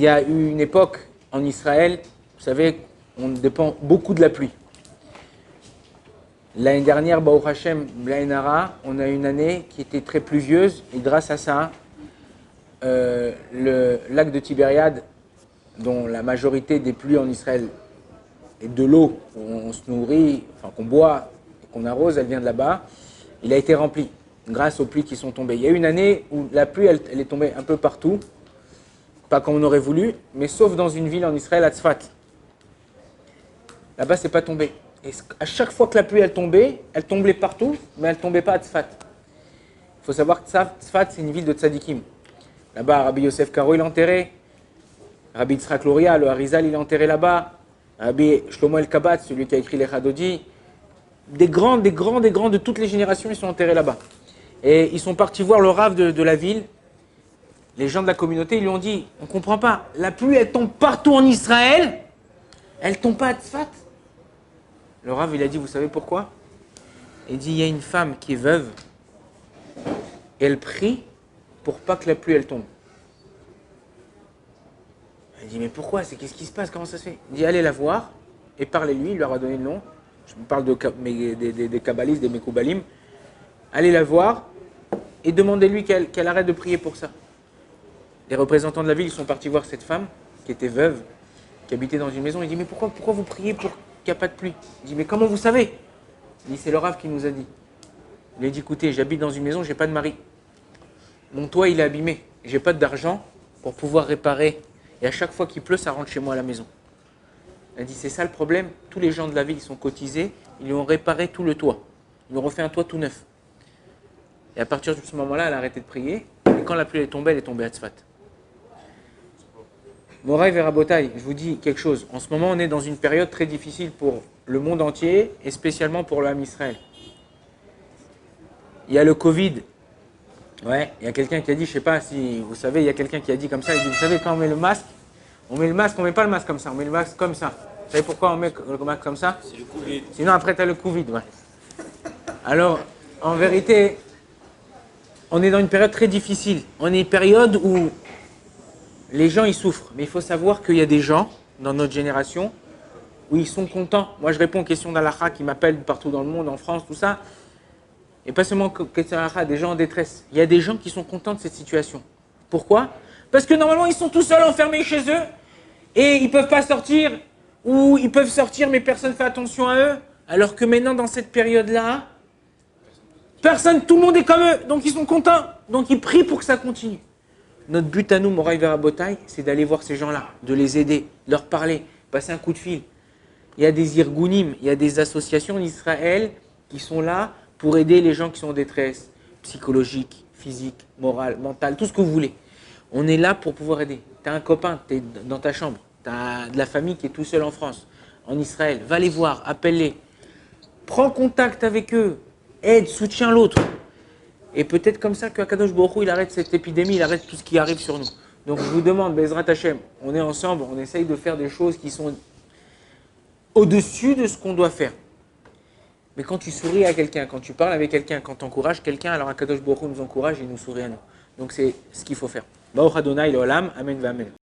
y a eu une époque en Israël, vous savez, on dépend beaucoup de la pluie. L'année dernière, Baruch Hashem, l'année Hara, on a eu une année qui était très pluvieuse et grâce à ça, le lac de Tibériade, dont la majorité des pluies en Israël et de l'eau on se nourrit, enfin qu'on boit et qu'on arrose, elle vient de là-bas, il a été rempli grâce aux pluies qui sont tombées. Il y a eu une année où la pluie, elle est tombée un peu partout, pas comme on aurait voulu, mais sauf dans une ville en Israël, à Tzfat. Là-bas, c'est pas tombé. Et à chaque fois que la pluie elle tombait partout, mais elle tombait pas à Tzfat. Il faut savoir que Tzfat, c'est une ville de tzadikim. Là-bas, Rabbi Yosef Karo, il est enterré. Rabbi Yitzhak Luria, le Harizal, il est enterré là-bas. Rabbi Shlomo El-Kabat, celui qui a écrit les Chadodi. Des grands de toutes les générations, ils sont enterrés là-bas. Et ils sont partis voir le Rav de la ville. Les gens de la communauté, ils lui ont dit, on ne comprend pas, la pluie, elle tombe partout en Israël, elle tombe pas à Tzfat. Le Rav, il a dit, vous savez pourquoi? Il dit, il y a une femme qui est veuve, et elle prie pour pas que la pluie, elle tombe. Il dit, mais pourquoi? Qu'est-ce qui se passe? Comment ça se fait? Il dit, allez la voir, et parlez-lui, il leur a donné le nom. Je me parle des kabbalistes, des mekoubalim. Allez la voir, et demandez-lui qu'elle arrête de prier pour ça. Les représentants de la ville, ils sont partis voir cette femme, qui était veuve, qui habitait dans une maison. Il dit, mais pourquoi vous priez pour qu'il n'y a pas de pluie? Il dit, mais comment vous savez? Il dit, c'est le Rav qui nous a dit. Il lui a dit, écoutez, j'habite dans une maison, je n'ai pas de mari. Mon toit, il est abîmé. Je n'ai pas d'argent pour pouvoir réparer. Et à chaque fois qu'il pleut, ça rentre chez moi à la maison. Il a dit, c'est ça le problème. Tous les gens de la ville, ils sont cotisés. Ils lui ont réparé tout le toit. Ils lui ont refait un toit tout neuf. Et à partir de ce moment-là, elle a arrêté de prier. Et quand la pluie est tombée, elle est tombée à Tzfat. Moraï Verabotaï, je vous dis quelque chose. En ce moment, on est dans une période très difficile pour le monde entier et spécialement pour l'âme Israël. Il y a le Covid. Ouais, il y a quelqu'un qui a dit, je ne sais pas si vous savez, il y a quelqu'un qui a dit comme ça, il dit, vous savez, quand on met le masque, on met le pas le masque comme ça, on met le masque comme ça. Vous savez pourquoi on met le masque comme ça? C'est le Covid. Sinon, après, tu as le Covid. Ouais. Alors, en vérité, on est dans une période très difficile. On est une période où les gens, ils souffrent. Mais il faut savoir qu'il y a des gens, dans notre génération, où ils sont contents. Moi, je réponds aux questions d'Alakha qui m'appellent partout dans le monde, en France, tout ça. Et pas seulement questions d'Alakha, des gens en détresse. Il y a des gens qui sont contents de cette situation. Pourquoi? Parce que normalement, ils sont tout seuls enfermés chez eux et ils ne peuvent pas sortir, ou ils peuvent sortir, mais personne ne fait attention à eux. Alors que maintenant, dans cette période-là, tout le monde est comme eux, donc ils sont contents. Donc ils prient pour que ça continue. Notre but à nous, Moraï Verabotaï, c'est d'aller voir ces gens-là, de les aider, de leur parler, passer un coup de fil. Il y a des irgounim, il y a des associations en Israël qui sont là pour aider les gens qui sont en détresse, psychologique, physique, morale, mentale, tout ce que vous voulez. On est là pour pouvoir aider. Tu as un copain, tu es dans ta chambre, tu as de la famille qui est tout seul en France, en Israël, va les voir, appelle-les, prends contact avec eux, aide, soutiens l'autre. Et peut-être comme ça qu'Akadosh Baruch Hu, il arrête cette épidémie, il arrête tout ce qui arrive sur nous. Donc je vous demande, Bezrat Hashem, on est ensemble, on essaye de faire des choses qui sont au-dessus de ce qu'on doit faire. Mais quand tu souris à quelqu'un, quand tu parles avec quelqu'un, quand tu encourages quelqu'un, alors Akadosh Baruch Hu nous encourage et il nous sourit à nous. Donc c'est ce qu'il faut faire. Baruch Adonai l'Olam, Amen v'Amen.